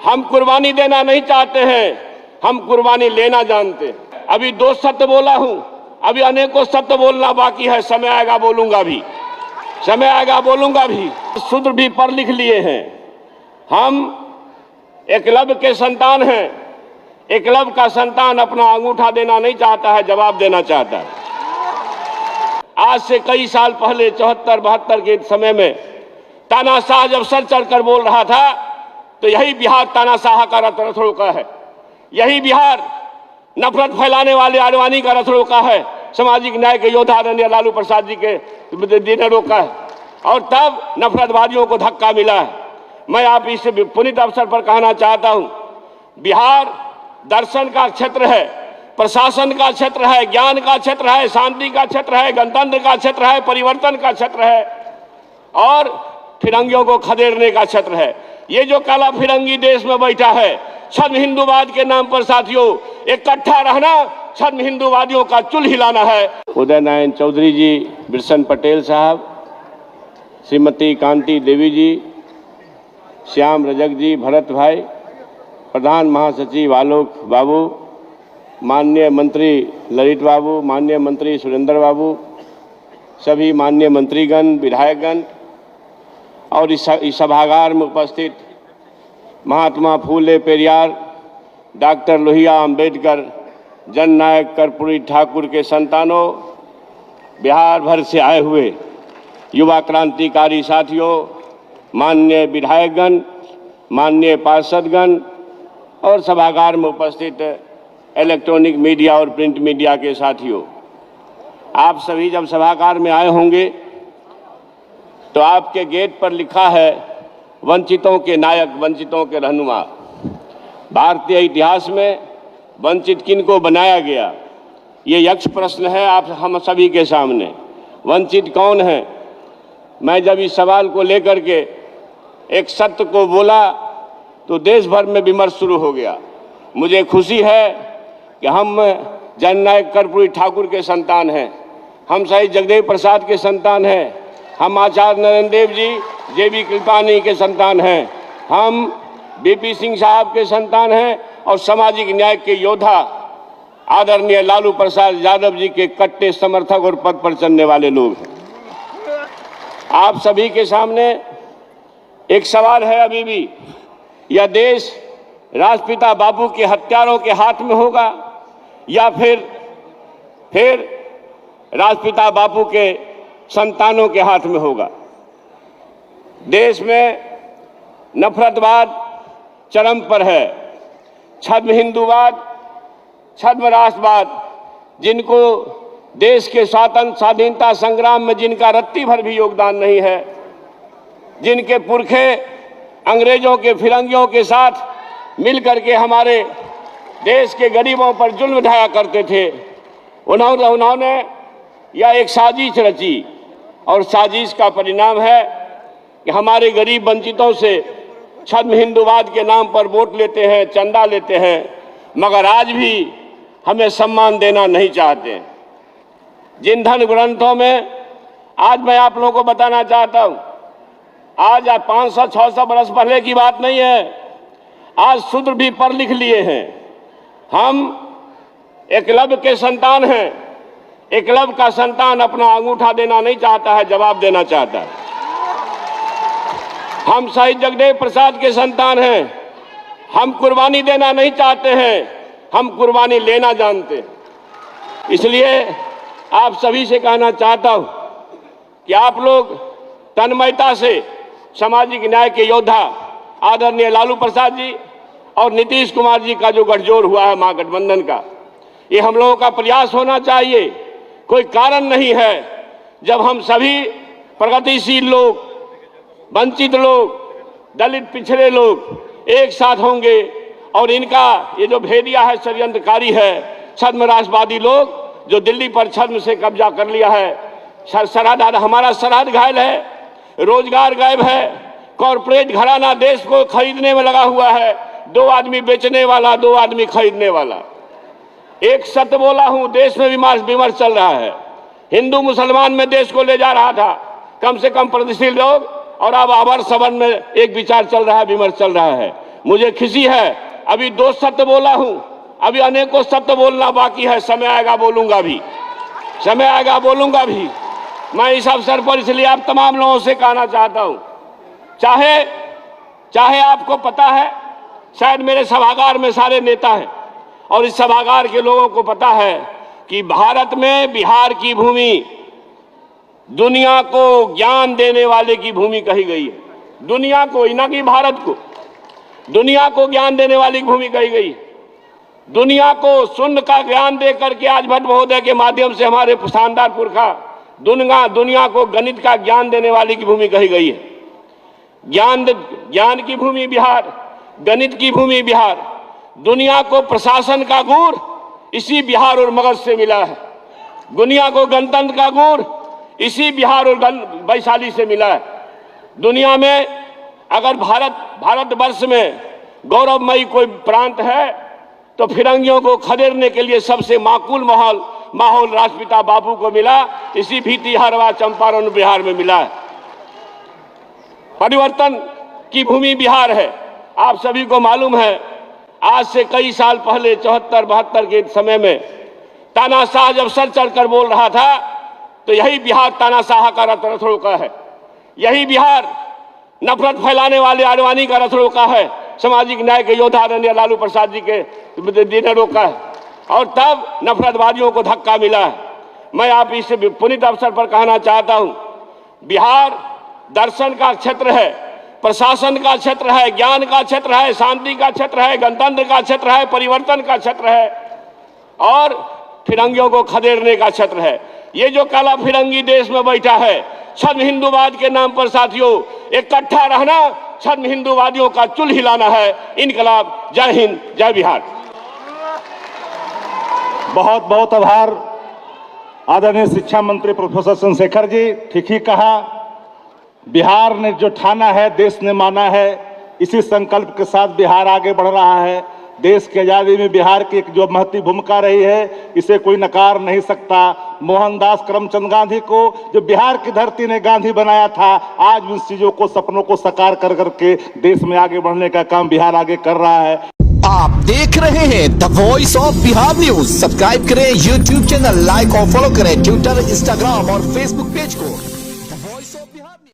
हम कुर्बानी देना नहीं चाहते हैं, हम कुर्बानी लेना जानते हैं। अभी 2 शब्द बोला हूं, अभी अनेकों शब्द बोलना बाकी है। समय आएगा बोलूंगा भी, समय आएगा बोलूंगा भी। सूत्र भी पढ़ लिख लिए हैं। हम एकलव्य के संतान हैं। एकलव्य का संतान अपना अंगूठा देना नहीं चाहता है, जवाब देना चाहता है। आज से कई साल पहले 74-72 के समय में तानाशाह जब सर चढ़कर बोल रहा था, तो यही बिहार तानाशाह का रथ रोका है। यही बिहार नफरत फैलाने वाले आडवाणी का रथ रोका है। सामाजिक न्याय के योद्धा आदरणीय लालू प्रसाद जी के ने रोका है, और तब नफरतवादियों को धक्का मिला है। मैं आप इस पुनीत अवसर पर कहना चाहता हूं, बिहार दर्शन का क्षेत्र है, प्रशासन का क्षेत्र है, ज्ञान का क्षेत्र है, शांति का क्षेत्र है, गणतंत्र का क्षेत्र है, परिवर्तन का क्षेत्र है, और फिरंगियों को खदेड़ने का क्षेत्र है। ये जो काला फिरंगी देश में बैठा है, छद्म हिंदूवाद के नाम पर साथियों इकट्ठा रहना, छद्म हिंदूवादियों का चुल हिलाना है। उदय नारायण चौधरी जी, बिरसन पटेल साहब, श्रीमती कांति देवी जी, श्याम रजक जी, भरत भाई, प्रधान महासचिव आलोक बाबू, माननीय मंत्री ललित बाबू, माननीय मंत्री सुरेंद्र बाबू, सभी माननीय मंत्रीगण, विधायकगण और इस सभागार में उपस्थित महात्मा फूले पेरियार, डॉक्टर लोहिया अंबेडकर, जननायक कर्पूरी ठाकुर के संतानों, बिहार भर से आए हुए युवा क्रांतिकारी साथियों, माननीय विधायकगण, माननीय पार्षदगण और सभागार में उपस्थित इलेक्ट्रॉनिक मीडिया और प्रिंट मीडिया के साथियों, आप सभी जब सभागार में आए होंगे तो आपके गेट पर लिखा है वंचितों के नायक, वंचितों के रहनुमा। भारतीय इतिहास में वंचित किनको बनाया गया, ये यक्ष प्रश्न है आप हम सभी के सामने। वंचित कौन है? मैं जब इस सवाल को लेकर के एक सत्य को बोला तो देश भर में विमर्श शुरू हो गया। मुझे खुशी है कि हम जननायक कर्पूरी ठाकुर के संतान हैं, हम शहीद जगदेव प्रसाद के संतान हैं, हम आचार्य नरेंद्र देव जी, जेबी कृपानी के संतान हैं, हम बीपी सिंह साहब के संतान हैं, और सामाजिक न्याय के योद्धा आदरणीय लालू प्रसाद यादव जी के कट्टे समर्थक और पद पर चलने वाले लोग हैं। आप सभी के सामने एक सवाल है अभी भी, यह देश राष्ट्रपिता बापू के हत्यारों के हाथ में होगा या फिर राष्ट्रपिता बापू के संतानों के हाथ में होगा? देश में नफरतवाद चरम पर है। छद्म हिंदूवाद, छद्म राष्ट्रवाद, जिनको देश के स्वाधीनता संग्राम में जिनका रत्ती भर भी योगदान नहीं है, जिनके पुरखे अंग्रेजों के फिरंगियों के साथ मिलकर के हमारे देश के गरीबों पर जुल्म ढाया करते थे, उन्होंने यह एक साजिश रची, और साजिश का परिणाम है कि हमारे गरीब वंचितों से छद्म हिंदूवाद के नाम पर वोट लेते हैं, चंदा लेते हैं, मगर आज भी हमें सम्मान देना नहीं चाहते। जिन धन ग्रंथों में, आज मैं आप लोगों को बताना चाहता हूं, आज 500-600 बरस पहले की बात नहीं है, आज सूत्र भी पढ़ लिख लिए हैं। हम एकलव्य के संतान हैं। एकलव्य का संतान अपना अंगूठा देना नहीं चाहता है, जवाब देना चाहता है। हम शहीद जगदेव प्रसाद के संतान हैं। हम कुर्बानी देना नहीं चाहते हैं, हम कुर्बानी लेना जानते हैं। इसलिए आप सभी से कहना चाहता हूं कि आप लोग तन्मयता से सामाजिक न्याय के योद्धा आदरणीय लालू प्रसाद जी और नीतीश कुमार जी का जो गठजोड़ हुआ है महागठबंधन का, ये हम लोगों का प्रयास होना चाहिए। कोई कारण नहीं है जब हम सभी प्रगतिशील लोग, वंचित लोग, दलित पिछड़े लोग एक साथ होंगे और इनका ये जो भेदिया है, षड्यंत्रकारी है, छद्म राष्ट्रवादी लोग जो दिल्ली पर छद्म से कब्जा कर लिया है, सरहद, हमारा सरहद घायल है, रोजगार गायब है, कॉरपोरेट घराना देश को खरीदने में लगा हुआ है, 2 आदमी बेचने वाला, 2 आदमी खरीदने वाला। एक सत्य बोला हूं, देश में विमर्श चल रहा है। हिंदू मुसलमान में देश को ले जा रहा था कम से कम प्रगतिशील लोग, और अब अवर सवन में एक विचार चल रहा है, विमर्श चल रहा है। मुझे खुशी है, अभी 2 सत्य बोला हूं, अभी अनेकों सत्य बोलना बाकी है, समय आएगा बोलूंगा भी, समय आएगा बोलूंगा भी। मैं इस अवसर पर इसलिए आप तमाम लोगों से कहना चाहता हूं, चाहे आपको पता है, शायद मेरे सभागार में सारे नेता हैं और इस सभागार के लोगों को पता है कि भारत में बिहार की भूमि दुनिया को ज्ञान देने वाले की भूमि कही गई है। दुनिया को, ना कि भारत को, दुनिया को ज्ञान देने वाली भूमि कही गई है। दुनिया को शून्य का ज्ञान दे करके आज भट्ट महोदय के माध्यम से हमारे शानदार पुरखा दुनिया को गणित का ज्ञान देने वाली की भूमि कही गई है। ज्ञान की भूमि बिहार, गणित की भूमि बिहार, दुनिया को प्रशासन का गुण इसी बिहार और मगध से मिला है। दुनिया को गणतंत्र का गुण इसी बिहार और वैशाली से मिला है। दुनिया में अगर भारतवर्ष में गौरवमयी कोई प्रांत है तो फिरंगियों को खदेड़ने के लिए सबसे माकूल माहौल राष्ट्रपिता बापू को मिला, इसी भीटी हरवा चंपारण बिहार में मिला है। परिवर्तन की भूमि बिहार है। आप सभी को मालूम है, आज से कई साल पहले 74-72 के समय में तानाशाह जब सर चढ़कर बोल रहा था तो यही बिहार तानाशाह का रथ रोका है। यही बिहार नफरत फैलाने वाले आडवाणी का रथ रोका है। सामाजिक न्याय के योद्धा आदरणीय लालू प्रसाद जी के ने रोका है और तब नफरतवादियों को धक्का मिला है। मैं आप इस पुनीत अवसर पर कहना चाहता हूं, बिहार दर्शन का क्षेत्र है, प्रशासन का क्षेत्र है, ज्ञान का क्षेत्र है, शांति का क्षेत्र है, गणतंत्र का क्षेत्र है, परिवर्तन का क्षेत्र है और फिरंगियों को खदेड़ने का क्षेत्र है। ये जो काला फिरंगी देश में बैठा है, छद्म हिंदूवाद के नाम पर साथियों इकट्ठा रहना, छद्म हिंदूवादियों का चुल हिलाना है। इनकलाब। जय हिंद, जय बिहार। बहुत बहुत आभार आदरणीय शिक्षा मंत्री प्रोफेसर चंद्रशेखर जी। ठीक ही कहा, बिहार ने जो ठाना है देश ने माना है। इसी संकल्प के साथ बिहार आगे बढ़ रहा है। देश की आज़ादी में बिहार की एक जो महत्वपूर्ण भूमिका रही है, इसे कोई नकार नहीं सकता। मोहनदास करमचंद गांधी को जो बिहार की धरती ने गांधी बनाया था, आज उन चीजों को, सपनों को साकार कर करके देश में आगे बढ़ने का काम बिहार आगे कर रहा है। आप देख रहे हैं the voice of Bihar news. Subscribe करें यूट्यूब चैनल, लाइक और फॉलो करें ट्विटर, इंस्टाग्राम और फेसबुक पेज को।